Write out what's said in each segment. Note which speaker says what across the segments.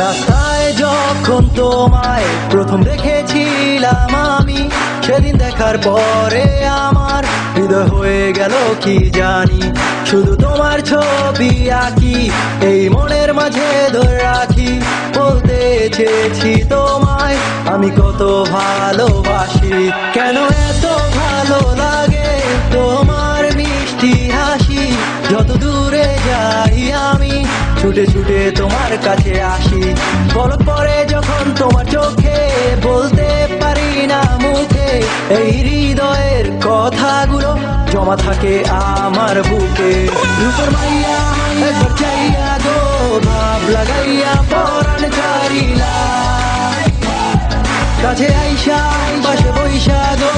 Speaker 1: রাস্তায় যখন তোমায় প্রথম দেখেছিলাম আমি, সেদিন দেখার পরে আমার হৃদয় হয়ে গেল কি জানি। শুধু তোমার ছবি আঁকি, এই মনের মাঝে ধরে রাখি। বলতে চেয়েছি তোমায় আমি কত ভালোবাসি। কেন এত ভালো লাগে তোমার মিষ্টি হাসি। যত দূরে যাই আমি ছুটে ছুটে তোমার কাছে আসি। পলক পরে যখন তোমার চোখে, বলতে পারি না মুখে। এই হৃদয়ের কথাগুলো জমা থাকে আমার বুকে। রূপের মাইয়া একবার চাইয়া গো, ভাব লাগাইয়া পরাণ ছাড়িলা। কাছে আইসা পাশে বইসা গো,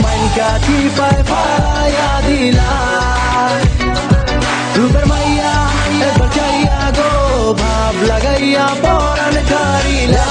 Speaker 1: মাইন কাঠি পায় ফালাইয়া দিলা। রূপের মাইয়া একবার চাইয়া গো, ভাব লাগাইয়া পরাণ ছাড়িলা।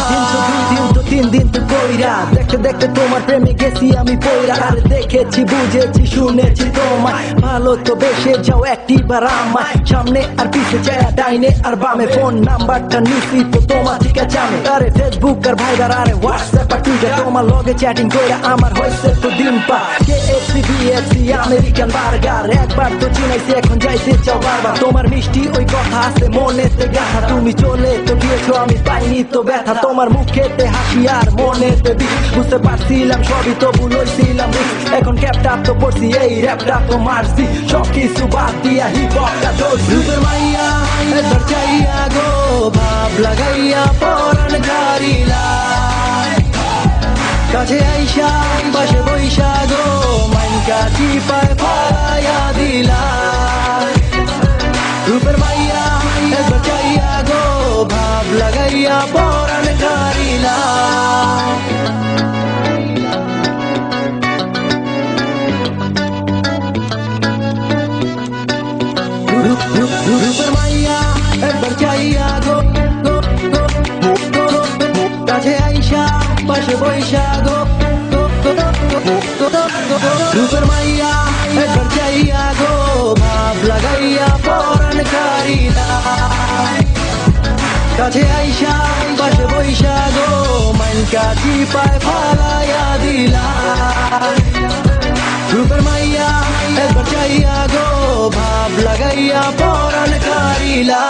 Speaker 1: তিন দিন তো কইরা দেখতে দেখতে তোমার প্রেমে গেছি আমি পইরা। আর দেখেছি বুঝেছি শুনেছি তোমায় ভালো তো বেসে যাও একটিবার আমায়। সামনে আর পিছে চায়া ডাইনে আর বামে, ফোন নাম্বারটা নিছি তো তোমার ঠিক আছে আমি। আরে ফেসবুক আর ভাইবার আরে হোয়াটসঅ্যাপ আর টুইটার, তোমার লগে চ্যাটিং কইরা আমার হয়েছে তো দিন পা। KFC BFC আমেরিকান বার্গার একবার তো চিনাইছি, এখন যাইতে চাও বারবার। তোমার মিষ্টি ওই কথা আছে মনেতে গাথা, তুমি চলে তো গিয়েছো আমি পাইনি তো ব্যথা। তোমার মুখেতে হাসি আর মনেতে বিষ, বুঝতে পারছিলাম সবই তবু লইছিলাম রিস্ক। এখন ক্যাপটা তো পড়ছি এই র্যাপটা তো মারছি, সব কিছু বাদ দিয়া হিপ হপটা ধরছি। রূপের মাইয়া একবার চাইয়া গো, ভাব লাগাইয়া পরাণ ছাড়িলা। কাছে আইসা পাশে বইসা গো, মাইন কাঠি পায় ফালাইয়া দিলা। রূপের মাইয়া একবার চাইয়া গো, ভাব লাগাইয়া পরাণ ছাড়িলা। রূপের মাইয়া একবার চাইয়া গো, কাছে আইসা পাশে বইসা গো। রূপের মাইয়া একবার চাইয়া গো, ভাব লাগাইয়া পরাণ ছাড়িলা। কাছে আইসা পাশে বইসা গো, মাইন কাঠি পায় ফালাইয়া দিলা। রূপের মাইয়া একবার চাইয়া গো, ভাব লাগাইয়া পরাণ ছাড়িলা।